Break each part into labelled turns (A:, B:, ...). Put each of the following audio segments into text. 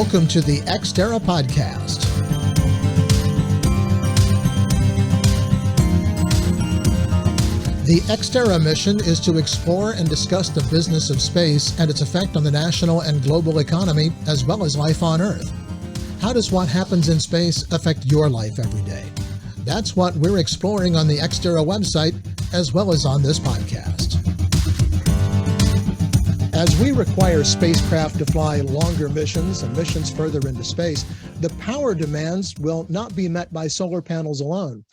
A: Welcome to the Ex Terra Podcast. The Ex Terra mission is to explore and discuss the business of space and its effect on the national and global economy, as well as life on Earth. How does what happens in space affect your life every day? That's what we're exploring on the Ex Terra website, as well as on this podcast. As we require spacecraft to fly longer missions and missions further into space, the power demands will not be met by solar panels alone.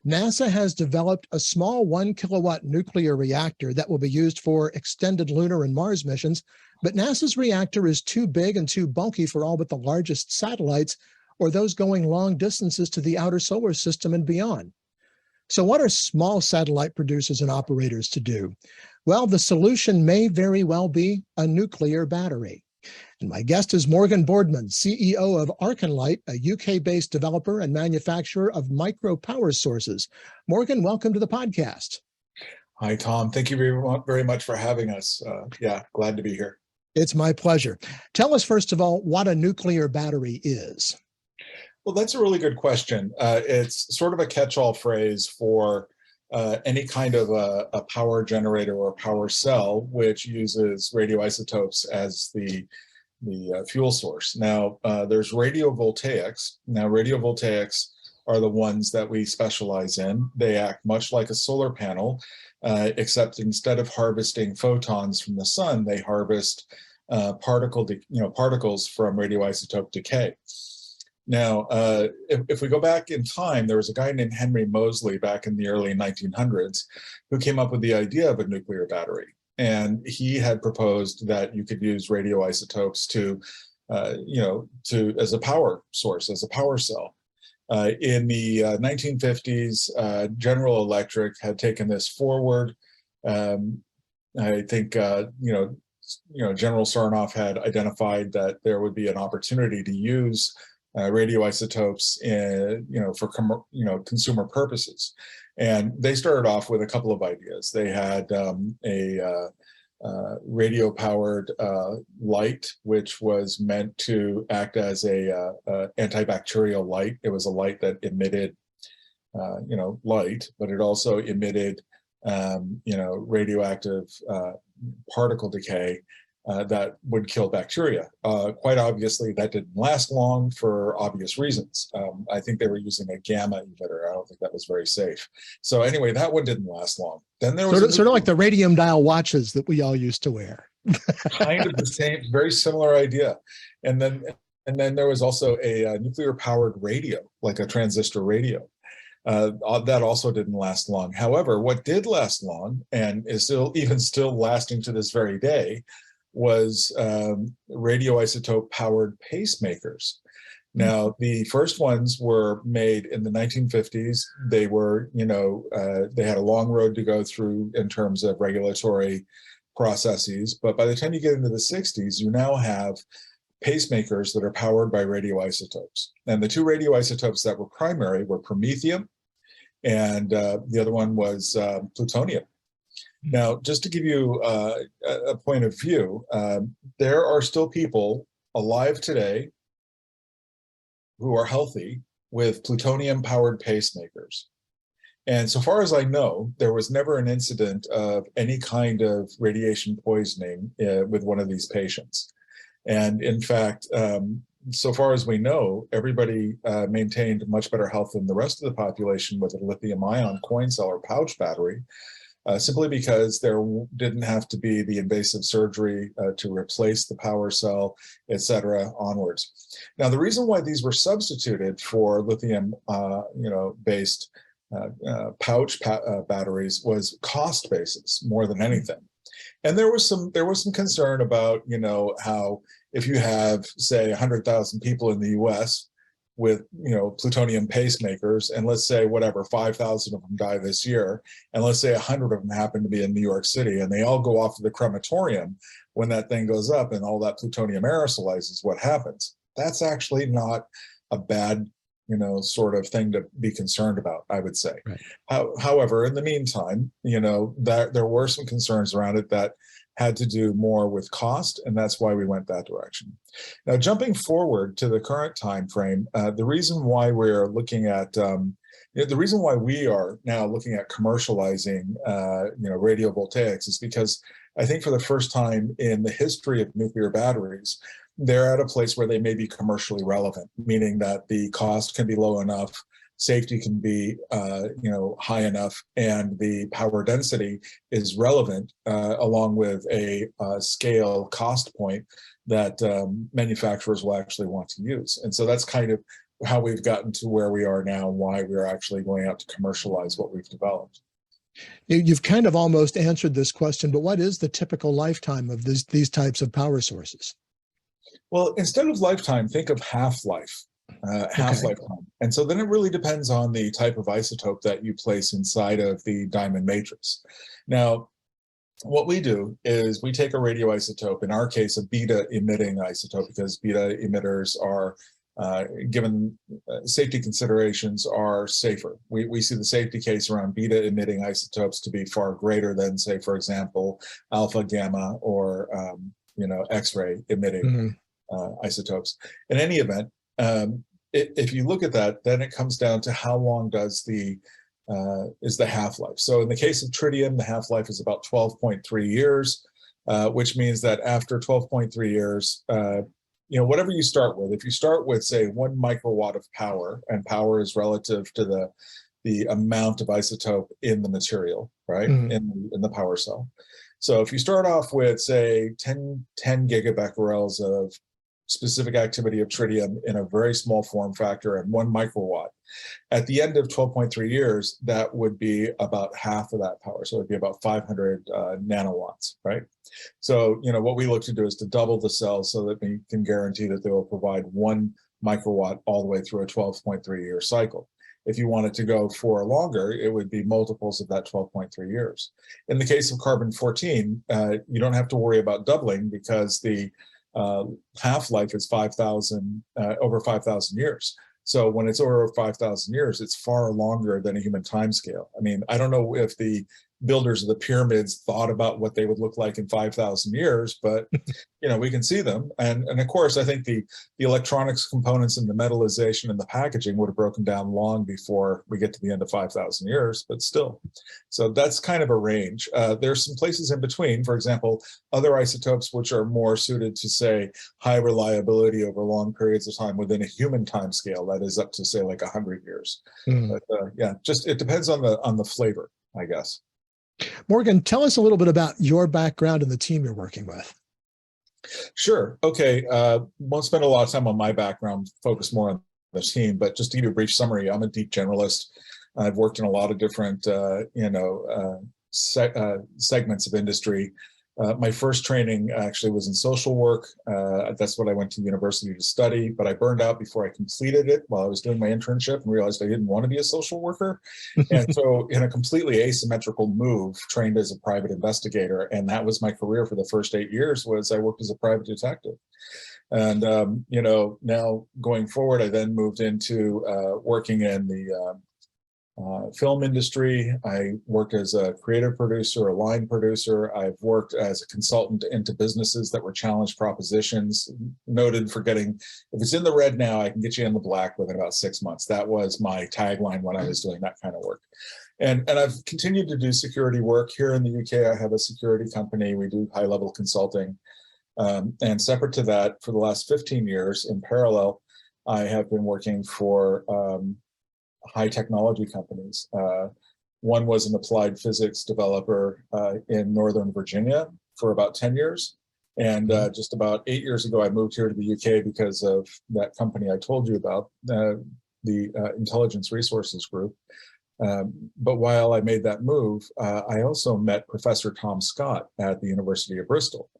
A: NASA has developed a small 1 kilowatt nuclear reactor that will be used for extended lunar and Mars missions, but NASA's reactor is too big and too bulky for all but the largest satellites or those going long distances to the outer solar system and beyond. So what are small satellite producers and operators to do? Well, the solution may very well be a nuclear battery. And my guest is Morgan Boardman, CEO of Arkenlight, a UK-based developer and manufacturer of micropower sources. Morgan, welcome to the podcast.
B: Hi, Tom. Thank you very much for having us. Glad to be here.
A: It's my pleasure. Tell us, first of all, what a nuclear battery is.
B: Well, that's a really good question. It's sort of a catch-all phrase for any kind of a power generator or power cell, which uses radioisotopes as the fuel source. Now, there's radiovoltaics. Now, radiovoltaics are the ones that we specialize in. They act much like a solar panel, except instead of harvesting photons from the sun, they harvest particles from radioisotope decay. Now, if we go back in time, there was a guy named Henry Moseley back in the early 1900s who came up with the idea of a nuclear battery. And he had proposed that you could use radioisotopes as a power source, as a power cell. In the 1950s, General Electric had taken this forward. I think General Sarnoff had identified that there would be an opportunity to use radioisotopes for consumer purposes. And they started off with a couple of ideas. They had a radio-powered light, which was meant to act as a antibacterial light. It was a light that emitted, light, but it also emitted, radioactive particle decay that would kill bacteria. Quite obviously, that didn't last long for obvious reasons. I think they were using a gamma emitter. I don't think that was very safe. So anyway, that one didn't last long. Then there was
A: sort of like the radium dial watches that we all used to wear.
B: Kind of the same, very similar idea. And then there was also a nuclear powered radio, like a transistor radio. That also didn't last long. However, what did last long, and is still lasting to this very day, was radioisotope powered pacemakers. Now, the first ones were made in the 1950s. They were, they had a long road to go through in terms of regulatory processes. But by the time you get into the 60s, you now have pacemakers that are powered by radioisotopes. And the two radioisotopes that were primary were promethium, and the other one was plutonium. Now, just to give you a point of view, there are still people alive today who are healthy with plutonium-powered pacemakers. And so far as I know, there was never an incident of any kind of radiation poisoning with one of these patients. And in fact, so far as we know, everybody maintained much better health than the rest of the population with a lithium-ion coin cell or pouch battery. Simply because there didn't have to be the invasive surgery to replace the power cell, et cetera, onwards. Now, the reason why these were substituted for lithium, based pouch batteries was cost basis more than anything. And there was some concern about, how if you have, say, 100,000 people in the U.S. with plutonium pacemakers, and let's say 5,000 of them die this year, and let's say 100 of them happen to be in New York City, and they all go off to the crematorium when that thing goes up and all that plutonium aerosolizes, what happens? That's actually not a bad sort of thing to be concerned about, I would say.
A: Right.
B: However, in the meantime, that there were some concerns around it that had to do more with cost, and that's why we went that direction. Now, jumping forward to the current time frame, the reason why we're looking at the reason why we are now looking at commercializing radiovoltaics is because I think for the first time in the history of nuclear batteries, they're at a place where they may be commercially relevant, meaning that the cost can be low enough, safety can be high enough, and the power density is relevant along with a scale cost point that manufacturers will actually want to use. And so that's kind of how we've gotten to where we are now, why we're actually going out to commercialize what we've developed.
A: You've kind of almost answered this question, but what is the typical lifetime of these types of power sources?
B: Well, instead of lifetime, think of half-life, half-lifetime. And so then it really depends on the type of isotope that you place inside of the diamond matrix. Now, what we do is we take a radioisotope, in our case, a beta-emitting isotope, because beta emitters are given safety considerations, are safer. We see the safety case around beta emitting isotopes to be far greater than, say, for example, alpha, gamma, or X-ray emitting isotopes. In any event, if you look at that, then it comes down to how long does is the half-life. So in the case of tritium, the half-life is about 12.3 years, which means that after 12.3 years, whatever you start with, if you start with, say, 1 microwatt of power, and power is relative to the amount of isotope in the material, right, in the power cell. So if you start off with, say, 10 gigabecquerels of specific activity of tritium in a very small form factor and 1 microwatt, at the end of 12.3 years, that would be about half of that power. So it would be about 500 nanowatts, right? So, what we look to do is to double the cells so that we can guarantee that they will provide 1 microwatt all the way through a 12.3 year cycle. If you wanted to go for longer, it would be multiples of that 12.3 years. In the case of carbon-14, you don't have to worry about doubling because the half-life is over 5,000 years. So when it's over 5,000 years, it's far longer than a human timescale. I mean, I don't know if the builders of the pyramids thought about what they would look like in 5,000 years, but we can see them. And of course, I think the electronics components and the metallization and the packaging would have broken down long before we get to the end of 5,000 years, but still. So that's kind of a range. There's some places in between, for example, other isotopes which are more suited to, say, high reliability over long periods of time within a human time scale, that is up to, say, like 100 years. But it depends on the flavor, I guess.
A: Morgan, tell us a little bit about your background and the team you're working with.
B: Sure. Okay. Won't spend a lot of time on my background, focus more on the team, but just to give you a brief summary, I'm a deep generalist. I've worked in a lot of different, segments of industry. My first training actually was in social work. That's what I went to university to study, but I burned out before I completed it while I was doing my internship and realized I didn't want to be a social worker. And so in a completely asymmetrical move, trained as a private investigator. And that was my career for the first 8 years, was I worked as a private detective. And, now going forward, I then moved into working in the film industry. I worked as a creative producer, a line producer. I've worked as a consultant into businesses that were challenged propositions, noted for getting, if it's in the red now, I can get you in the black within about 6 months. That was my tagline when I was doing that kind of work. And I've continued to do security work. Here in the UK, I have a security company. We do high-level consulting. And separate to that, for the last 15 years, in parallel, I have been working for high technology companies. One was an applied physics developer in Northern Virginia for about 10 years. And just about 8 years ago, I moved here to the UK because of that company I told you about, the Intelligence Resources Group. But while I made that move, I also met Professor Tom Scott at the University of Bristol,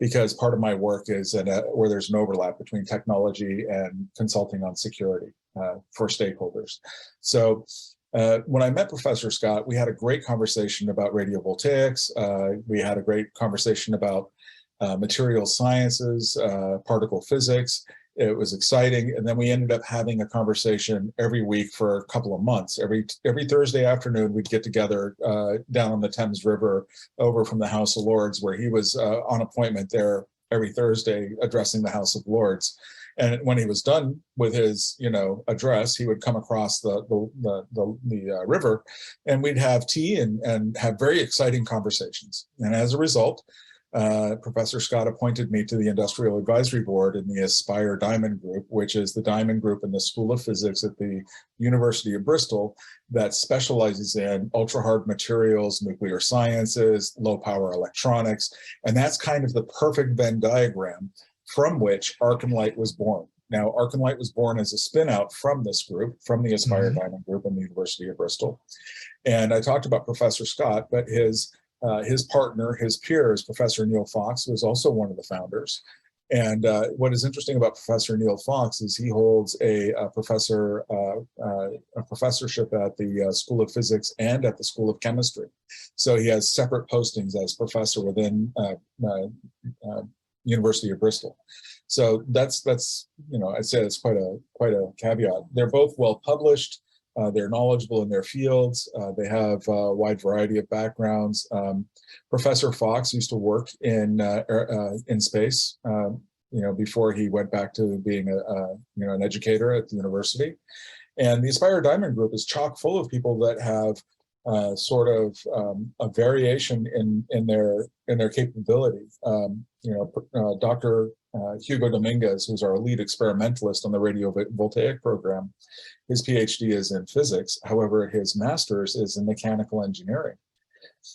B: because part of my work is where there's an overlap between technology and consulting on security for stakeholders. So when I met Professor Scott, we had a great conversation about radiovoltaics. We had a great conversation about material sciences, particle physics. It was exciting. And then we ended up having a conversation every week for a couple of months. Every Thursday afternoon, we'd get together down on the Thames River over from the House of Lords, where he was on appointment there every Thursday addressing the House of Lords. And when he was done with his, address, he would come across the river, and we'd have tea and have very exciting conversations. And as a result, Professor Scott appointed me to the Industrial Advisory Board in the Aspire Diamond Group, which is the diamond group in the School of Physics at the University of Bristol that specializes in ultra-hard materials, nuclear sciences, low-power electronics. And that's kind of the perfect Venn diagram from which Arkenlight was born. Now, Arkenlight was born as a spin-out from this group, from the Aspire Diamond Group in the University of Bristol. And I talked about Professor Scott, but his partner, his peer, is Professor Neil Fox, who is also one of the founders. And what is interesting about Professor Neil Fox is he holds a professorship at the School of Physics and at the School of Chemistry. So he has separate postings as professor within University of Bristol. So that's I'd say that's quite a caveat. They're both well published. They're knowledgeable in their fields. They have a wide variety of backgrounds. Professor Fox used to work in space, before he went back to being an educator at the university. And the Aspire Diamond Group is chock full of people that have a variation in their capability. Dr. Hugo Dominguez, who's our lead experimentalist on the radiovoltaic program, his PhD is in physics. However, his master's is in mechanical engineering.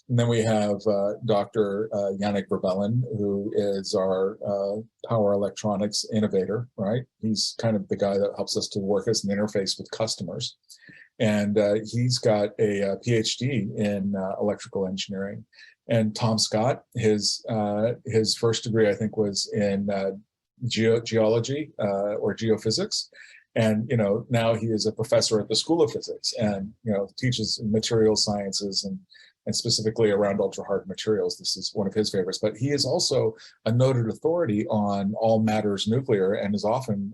B: And then we have Dr. Yannick Verbellen, who is our power electronics innovator, right? He's kind of the guy that helps us to work as an interface with customers. And he's got a PhD in electrical engineering. And Tom Scott, his first degree, I think, was in geology or geophysics. And, now he is a professor at the School of Physics and, teaches material sciences and specifically around ultra-hard materials. This is one of his favorites, but he is also a noted authority on all matters nuclear and is often,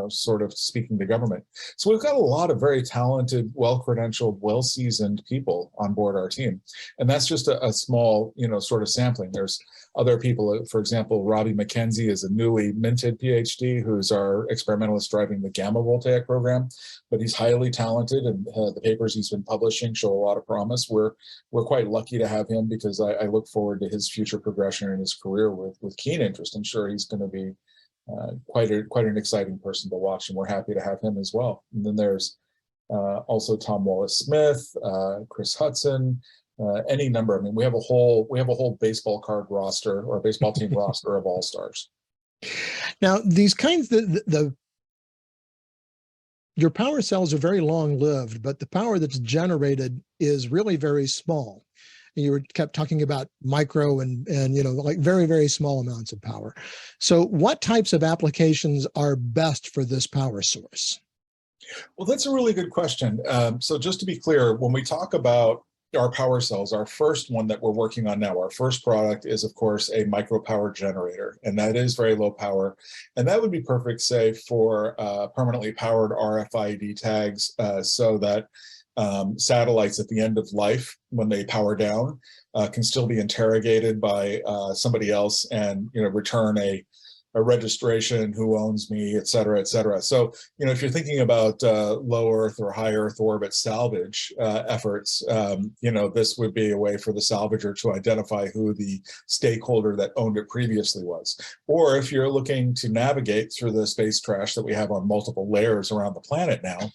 B: sort of speaking to government. So we've got a lot of very talented, well-credentialed, well-seasoned people on board our team. And that's just a small, sort of sampling. There's other people, for example, Robbie McKenzie is a newly minted PhD who's our experimentalist driving the gamma voltaic program, but he's highly talented and the papers he's been publishing show a lot of promise. We're quite lucky to have him because I look forward to his future progression in his career with keen interest. I'm sure he's going to be quite an exciting person to watch, and we're happy to have him as well. And then there's also Tom Wallace-Smith, Chris Hudson, any number. I mean, we have a whole baseball card roster or baseball team roster of all-stars.
A: Now, these kinds your power cells are very long-lived, but the power that's generated is really very small. And you kept talking about micro and like very, very small amounts of power. So what types of applications are best for this power source?
B: Well, that's a really good question. So just to be clear, when we talk about our power cells, our first one that we're working on now, our first product is, of course, a Micropower generator, and that is very low power. And that would be perfect, say, for permanently powered RFID tags so that satellites at the end of life, when they power down, can still be interrogated by somebody else and return a registration, who owns me, et cetera, et cetera. So, if you're thinking about low Earth or high Earth orbit salvage efforts, this would be a way for the salvager to identify who the stakeholder that owned it previously was. Or if you're looking to navigate through the space trash that we have on multiple layers around the planet now,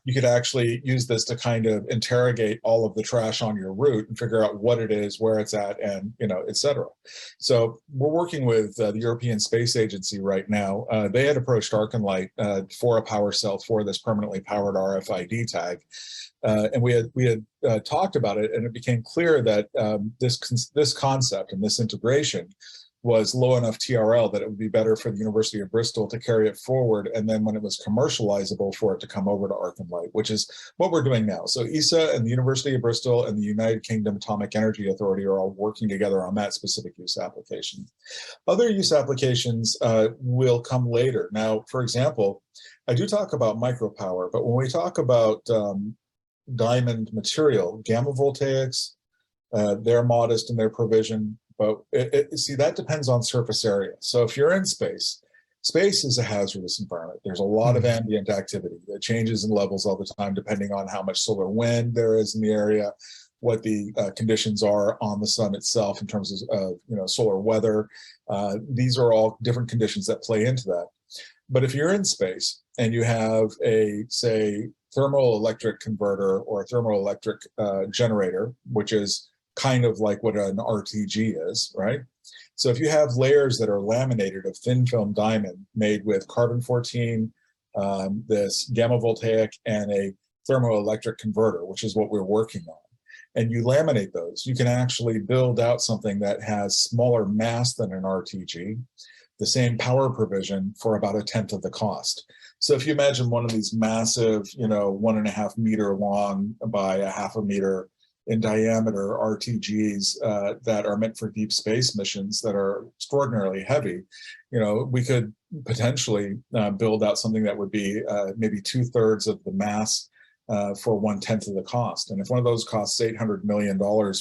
B: you could actually use this to kind of interrogate all of the trash on your route and figure out what it is, where it's at, and, et cetera. So we're working with the European Space Agency right now. They had approached Arkenlight for a power cell for this permanently powered RFID tag, and we had talked about it, and it became clear that this concept and this integration was low enough TRL that it would be better for the University of Bristol to carry it forward, and then when it was commercializable for it to come over to Arkenlight, which is what we're doing now. So ESA and the University of Bristol and the United Kingdom Atomic Energy Authority are all working together on that specific use application. Other use applications will come later. Now, for example, I do talk about micropower, but when we talk about diamond material, gamma voltaics, they're modest in their provision. But see, that depends on surface area. So if you're in space, space is a hazardous environment. There's a lot of ambient activity that changes in levels all the time, depending on how much solar wind there is in the area, what the conditions are on the sun itself in terms of solar weather. These are all different conditions that play into that. But if you're in space and you have a, say, thermoelectric converter or a thermoelectric generator, which is kind of like what an RTG is, right? So if you have layers that are laminated of thin film diamond made with carbon-14, this gamma voltaic, and a thermoelectric converter, which is what we're working on, and you laminate those, you can actually build out something that has smaller mass than an RTG, the same power provision for about 1/10 of the cost. So if you imagine one of these massive, 1.5 meter long by 0.5 meter in diameter RTGs that are meant for deep space missions that are extraordinarily heavy, we could potentially build out something that would be maybe 2/3 of the mass for 1/10 of the cost. And if one of those costs $800 million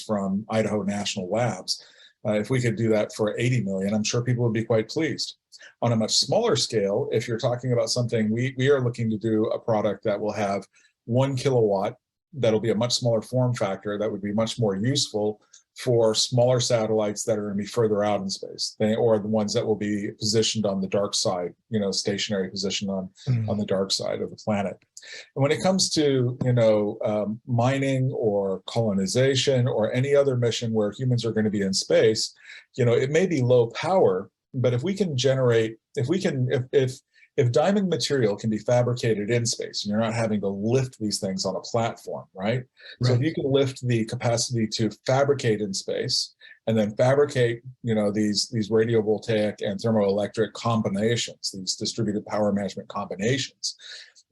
B: from Idaho National Labs, if we could do that for 80 million, I'm sure people would be quite pleased. On a much smaller scale, if you're talking about something, we are looking to do a product that will have 1 kilowatt. That'll be a much smaller form factor that would be much more useful for smaller satellites that are going to be further out in space, or the ones that will be positioned on the dark side, stationary position on the dark side of the planet. And when it comes to, mining or colonization or any other mission where humans are going to be in space, it may be low power, but if we can generate, if diamond material can be fabricated in space and you're not having to lift these things on a platform, right? So if you can lift the capacity to fabricate in space and then fabricate, these radiovoltaic and thermoelectric combinations, these distributed power management combinations,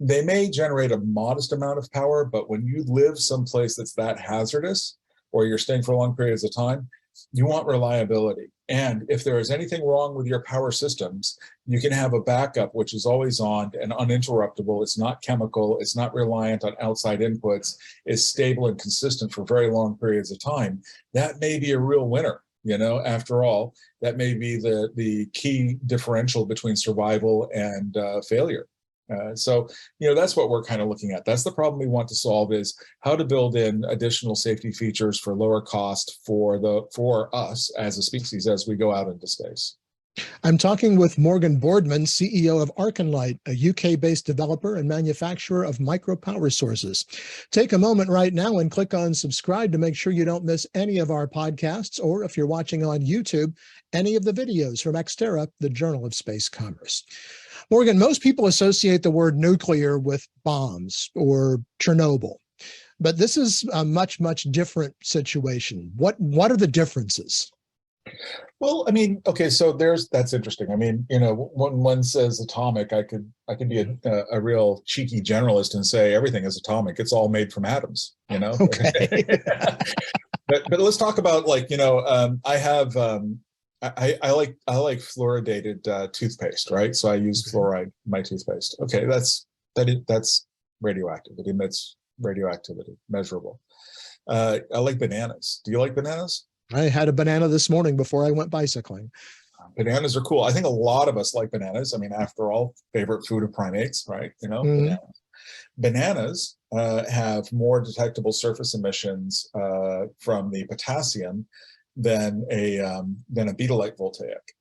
B: they may generate a modest amount of power, but when you live someplace that's that hazardous, or you're staying for long periods of time, you want reliability. And if there is anything wrong with your power systems, you can have a backup which is always on and uninterruptible. It's not chemical, it's not reliant on outside inputs, it's stable and consistent for very long periods of time. That may be a real winner. After all, that may be the key differential between survival and failure. So that's what we're kind of looking at. That's the problem we want to solve, is how to build in additional safety features for lower cost for us as a species as we go out into space.
A: I'm talking with Morgan Boardman, CEO of Arkenlight, a UK-based developer and manufacturer of micropower sources. Take a moment right now and click on subscribe to make sure you don't miss any of our podcasts, or if you're watching on YouTube, any of the videos from Ex Terra, the Journal of Space Commerce. Morgan, most people associate the word nuclear with bombs or Chernobyl, but this is a much, much different situation. What are the differences?
B: Well, okay, so that's interesting. When one says atomic, I could be a real cheeky generalist and say everything is atomic. It's all made from atoms,
A: Okay.
B: but let's talk about I have I like fluoridated toothpaste, right? So I use fluoride in my toothpaste. Okay, that's radioactive. It emits radioactivity, measurable. I like bananas. Do you like bananas?
A: I had a banana this morning before I went bicycling.
B: Bananas are cool. I think a lot of us like bananas. After all, favorite food of primates, right? Bananas have more detectable surface emissions from the potassium than a Betalight voltaic.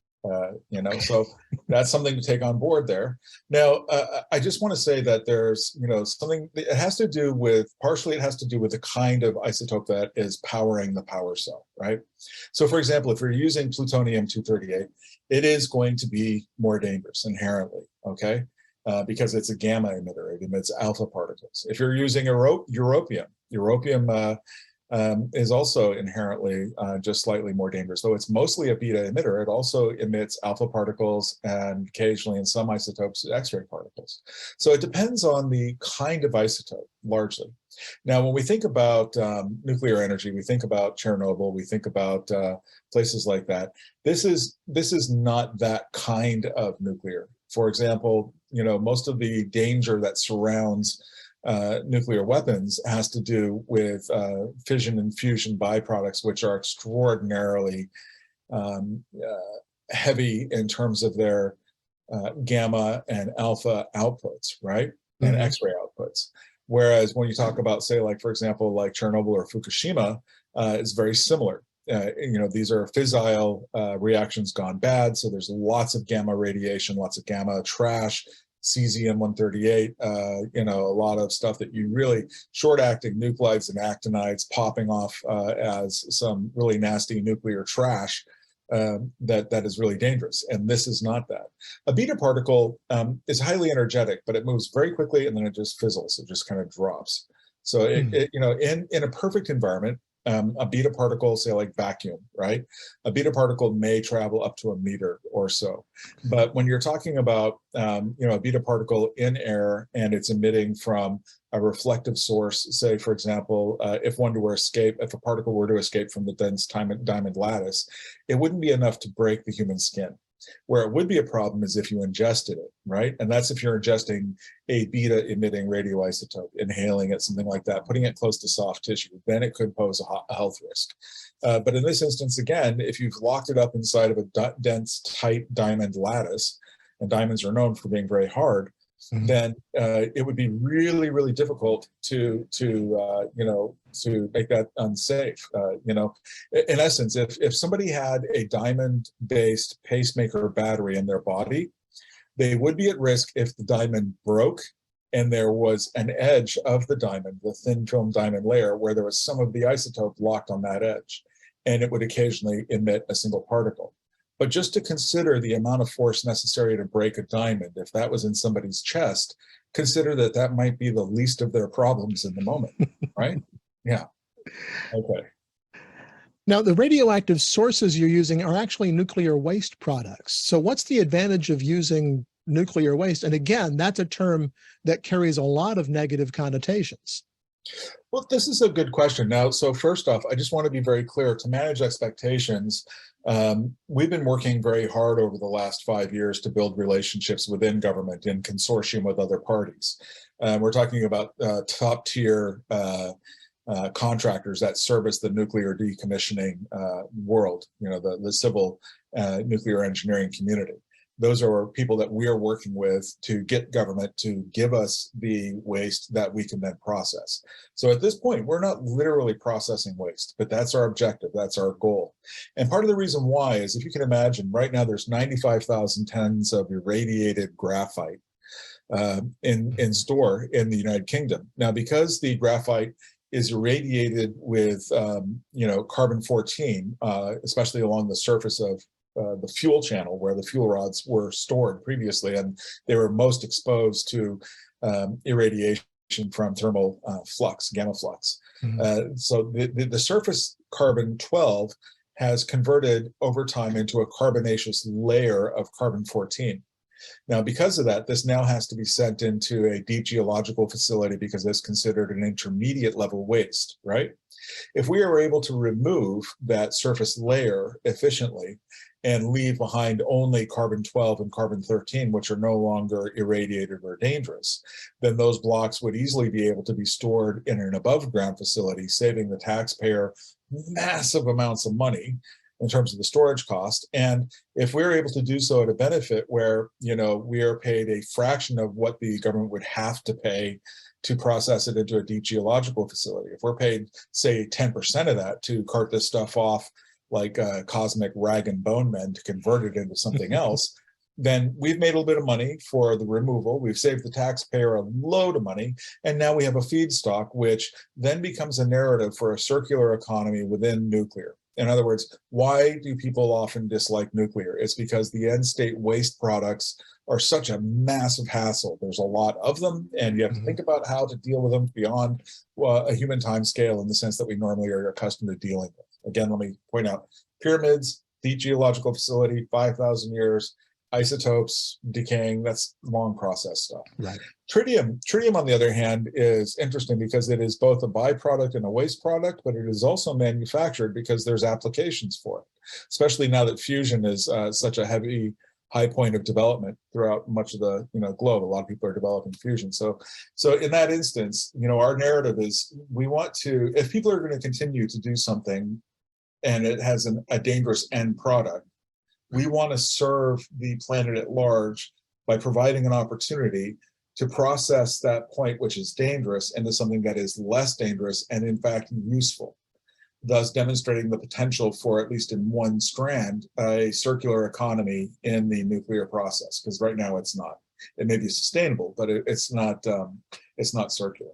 B: So that's something to take on board there. Now, I just want to say that there's, something, it has to do with the kind of isotope that is powering the power cell, right? So for example, if you're using plutonium-238, it is going to be more dangerous inherently, okay? Because it's a gamma emitter, it emits alpha particles. If you're using europium is also inherently just slightly more dangerous. Though it's mostly a beta emitter, it also emits alpha particles and occasionally in some isotopes, X-ray particles. So it depends on the kind of isotope, largely. Now, when we think about nuclear energy, we think about Chernobyl, we think about places like that. This is not that kind of nuclear. For example, most of the danger that surrounds nuclear weapons has to do with fission and fusion byproducts, which are extraordinarily heavy in terms of their gamma and alpha outputs, right? And
A: Mm-hmm.
B: X-ray outputs. Whereas when you talk about, say, like, for example, like Chernobyl or Fukushima, it's very similar. These are fissile reactions gone bad. So there's lots of gamma radiation, lots of gamma trash, cesium-138, a lot of stuff that you really, short-acting nuclides and actinides popping off as some really nasty nuclear trash that is really dangerous. And this is not that. A beta particle is highly energetic, but it moves very quickly and then it just fizzles. It just kind of drops. So in a perfect environment, a beta particle, say like vacuum, right? A beta particle may travel up to a meter or so. But when you're talking about, a beta particle in air and it's emitting from a reflective source, say, for example, if a particle were to escape from the dense diamond lattice, it wouldn't be enough to break the human skin. Where it would be a problem is if you ingested it, right? And that's if you're ingesting a beta emitting radioisotope, inhaling it, something like that, putting it close to soft tissue, then it could pose a health risk. But in this instance, again, if you've locked it up inside of a dense, tight diamond lattice, and diamonds are known for being very hard,
A: Mm-hmm.
B: then it would be really, really difficult to make that unsafe. In essence, if somebody had a diamond-based pacemaker battery in their body, they would be at risk if the diamond broke and there was an edge of the diamond, the thin film diamond layer, where there was some of the isotope locked on that edge, and it would occasionally emit a single particle. But just to consider the amount of force necessary to break a diamond, if that was in somebody's chest, consider that might be the least of their problems in the moment, right? Yeah. Okay.
A: Now, the radioactive sources you're using are actually nuclear waste products. So what's the advantage of using nuclear waste? And again, that's a term that carries a lot of negative connotations.
B: Well, this is a good question. Now, so first off, I just want to be very clear to manage expectations. We've been working very hard over the last 5 years to build relationships within government in consortium with other parties. We're talking about top tier contractors that service the nuclear decommissioning world, the civil nuclear engineering community. Those are people that we are working with to get government to give us the waste that we can then process. So at this point, we're not literally processing waste, but that's our objective, that's our goal. And part of the reason why is, if you can imagine, right now there's 95,000 tons of irradiated graphite in store in the United Kingdom. Now, because the graphite is irradiated with carbon-14, especially along the surface of the fuel channel where the fuel rods were stored previously, and they were most exposed to irradiation from thermal flux, gamma flux.
A: Mm-hmm.
B: So the surface carbon-12 has converted over time into a carbonaceous layer of carbon-14. Now, because of that, this now has to be sent into a deep geological facility because it's considered an intermediate level waste, right? If we are able to remove that surface layer efficiently and leave behind only carbon-12 and carbon-13, which are no longer irradiated or dangerous, then those blocks would easily be able to be stored in an above-ground facility, saving the taxpayer massive amounts of money in terms of the storage cost. And if we're able to do so at a benefit where, we are paid a fraction of what the government would have to pay to process it into a deep geological facility, if we're paid, say, 10% of that to cart this stuff off like cosmic rag and bone men to convert it into something else, then we've made a little bit of money for the removal. We've saved the taxpayer a load of money. And now we have a feedstock, which then becomes a narrative for a circular economy within nuclear. In other words, why do people often dislike nuclear? It's because the end state waste products are such a massive hassle. There's a lot of them, and you have to think about how to deal with them beyond a human time scale in the sense that we normally are accustomed to dealing with. Again, let me point out, pyramids, deep geological facility, 5,000 years, isotopes decaying, that's long process stuff.
A: Right.
B: Tritium, on the other hand, is interesting because it is both a byproduct and a waste product, but it is also manufactured because there's applications for it, especially now that fusion is such a high point of development throughout much of the globe. A lot of people are developing fusion. So in that instance, our narrative is we want to, if people are going to continue to do something and it has a dangerous end product, we want to serve the planet at large by providing an opportunity to process that point which is dangerous into something that is less dangerous and in fact useful, thus demonstrating the potential for, at least in one strand, a circular economy in the nuclear process. Because right now it's not. It may be sustainable, but it's not circular.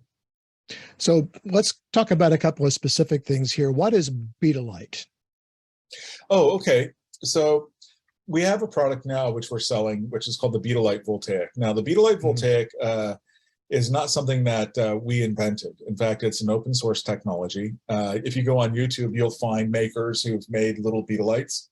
A: So let's talk about a couple of specific things here. What is Betalight?
B: Oh, okay. So we have a product now which we're selling, which is called the Betalight Voltaic. Now, the Betalight Voltaic is not something that we invented. In fact, it's an open source technology. If you go on YouTube, you'll find makers who've made little Betalights.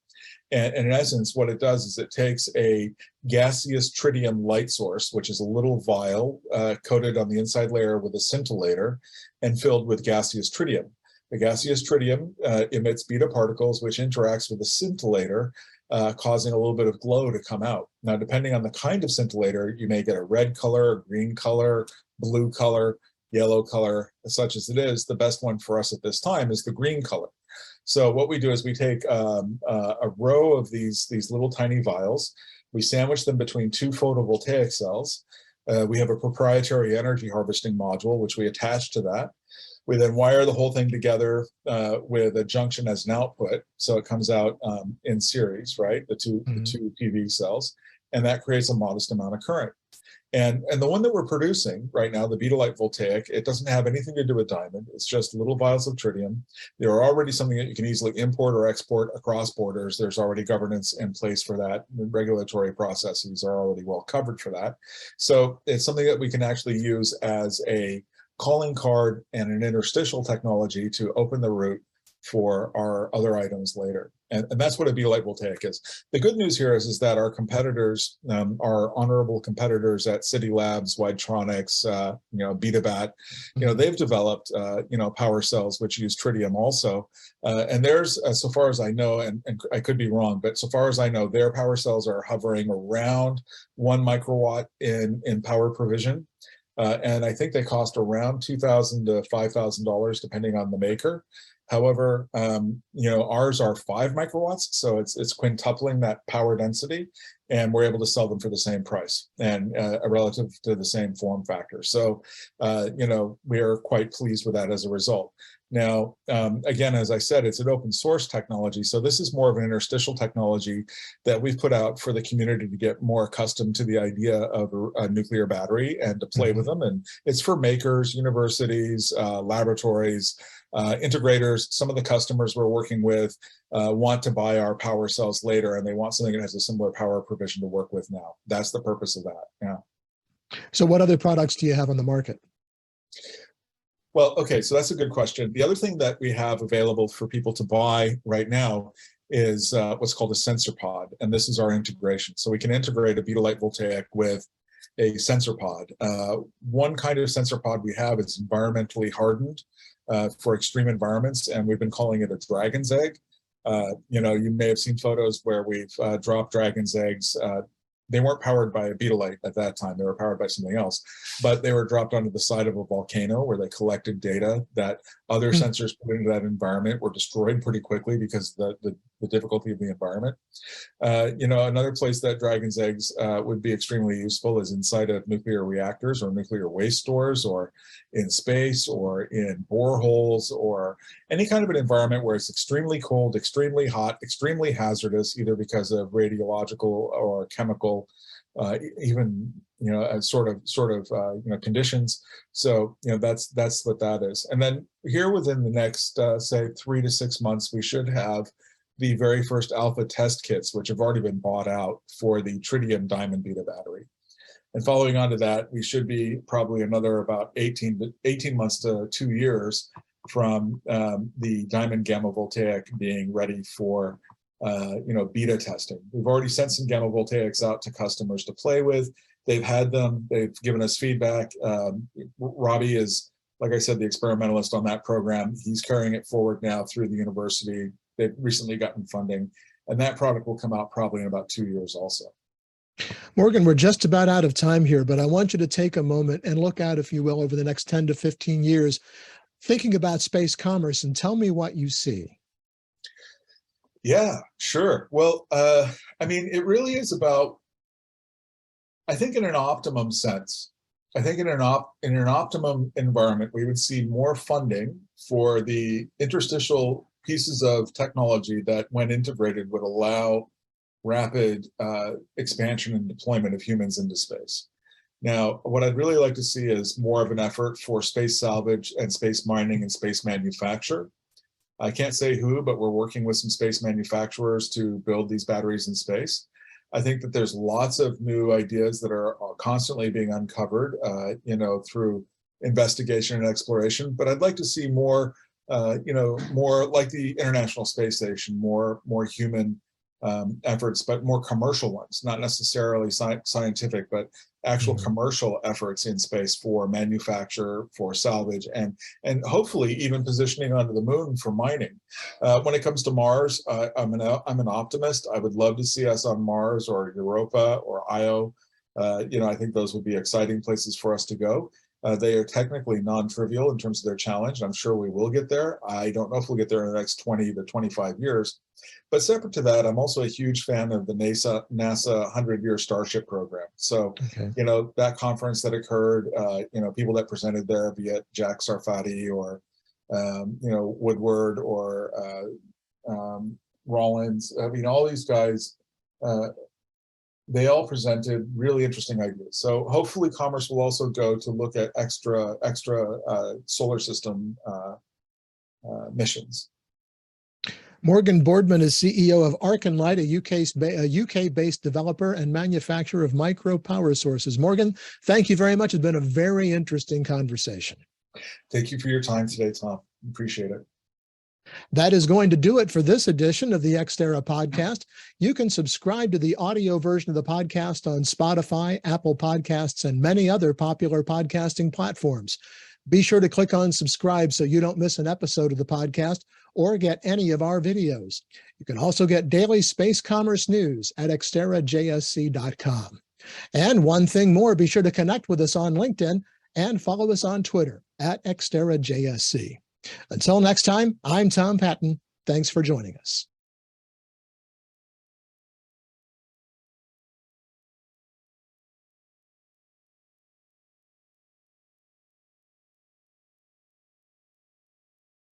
B: And in essence, what it does is it takes a gaseous tritium light source, which is a little vial coated on the inside layer with a scintillator and filled with gaseous tritium. The gaseous tritium emits beta particles, which interacts with the scintillator, causing a little bit of glow to come out. Now, depending on the kind of scintillator, you may get a red color, a green color, blue color, yellow color. Such as it is, the best one for us at this time is the green color. So what we do is we take a row of these little tiny vials, we sandwich them between two photovoltaic cells. We have a proprietary energy harvesting module, which we attach to that. We then wire the whole thing together with a junction as an output, so it comes out in series, right? The two PV cells, and that creates a modest amount of current. And the one that we're producing right now, the Betalight Voltaic, it doesn't have anything to do with diamond. It's just little vials of tritium. There are already something that you can easily import or export across borders. There's already governance in place for that. The regulatory processes are already well covered for that. So it's something that we can actually use as a calling card and an interstitial technology to open the route for our other items later. And that's what a Betalight Voltaic is. The good news here is that our competitors, our honorable competitors at City Labs, Widetronics, Betabat, they've developed, power cells which use tritium also. And there's, so far as I know, and I could be wrong, but so far as I know, their power cells are hovering around 1 microwatt in power provision. And I think they cost around $2,000 to $5,000 depending on the maker. However, ours are 5 microwatts, so it's quintupling that power density, and we're able to sell them for the same price and relative to the same form factor. So, we are quite pleased with that as a result. Now, again, as I said, it's an open source technology, so this is more of an interstitial technology that we've put out for the community to get more accustomed to the idea of a nuclear battery and to play with them. And it's for makers, universities, laboratories, integrators. Some of the customers we're working with want to buy our power cells later, and they want something that has a similar power provision to work with now. That's the purpose of that. Yeah.
A: So what other products do you have on the market?
B: Well, okay, so that's a good question. The other thing that we have available for people to buy right now is what's called a sensor pod, and this is our integration. So we can integrate a Betalight Voltaic with a sensor pod. One kind of sensor pod we have is environmentally hardened for extreme environments, and we've been calling it a dragon's egg. You may have seen photos where we've dropped dragon's eggs. They weren't powered by a Betalight at that time. They were powered by something else, but they were dropped onto the side of a volcano where they collected data that other sensors put into that environment were destroyed pretty quickly because the difficulty of the environment. Another place that dragon's eggs would be extremely useful is inside of nuclear reactors or nuclear waste stores, or in space, or in boreholes, or any kind of an environment where it's extremely cold, extremely hot, extremely hazardous, either because of radiological or chemical even sort of conditions. So that's what that is. And then here within the next say 3 to 6 months, we should have the very first alpha test kits, which have already been bought out for the tritium diamond beta battery. And following on to that, we should be probably another about 18 months to 2 years from the diamond gamma voltaic being ready for beta testing. We've already sent some gamma voltaics out to customers to play with. They've had them, they've given us feedback. Robbie is, like I said, the experimentalist on that program. He's carrying it forward now through the university. They've recently gotten funding, and that product will come out probably in about 2 years also.
A: Morgan, we're just about out of time here, but I want you to take a moment and look out, if you will, over the next 10 to 15 years, thinking about space commerce, and tell me what you see.
B: Yeah, sure. Well, it really is about, I think in an optimum sense, I think in an optimum environment, we would see more funding for the interstitial pieces of technology that, when integrated, would allow rapid expansion and deployment of humans into space. Now, what I'd really like to see is more of an effort for space salvage and space mining and space manufacture. I can't say who, but we're working with some space manufacturers to build these batteries in space. I think that there's lots of new ideas that are constantly being uncovered, through investigation and exploration. But I'd like to see more, more like the International Space Station, more human efforts, but more commercial ones, not necessarily scientific, but actual commercial efforts in space for manufacture, for salvage, and hopefully even positioning onto the moon for mining. When it comes to Mars, I'm an optimist. I would love to see us on Mars or Europa or Io. I think those would be exciting places for us to go. They are technically non-trivial in terms of their challenge. I'm sure we will get there. I don't know if we'll get there in the next 20 to 25 years. But separate to that, I'm also a huge fan of the NASA 100-year Starship program. So, that conference that occurred, people that presented there, be it Jack Sarfati or, Woodward or Rollins. All these guys, they all presented really interesting ideas. So hopefully commerce will also go to look at extra solar system missions.
A: Morgan Boardman is CEO of Arkenlight, a UK-based developer and manufacturer of micropower sources. Morgan, thank you very much. It's been a very interesting conversation.
B: Thank you for your time today, Tom. Appreciate it.
A: That is going to do it for this edition of the Ex Terra Podcast. You can subscribe to the audio version of the podcast on Spotify, Apple Podcasts, and many other popular podcasting platforms. Be sure to click on subscribe so you don't miss an episode of the podcast or get any of our videos. You can also get daily space commerce news at xterrajsc.com. And one thing more, be sure to connect with us on LinkedIn and follow us on Twitter at xterrajsc. Until next time, I'm Tom Patton. Thanks for joining us.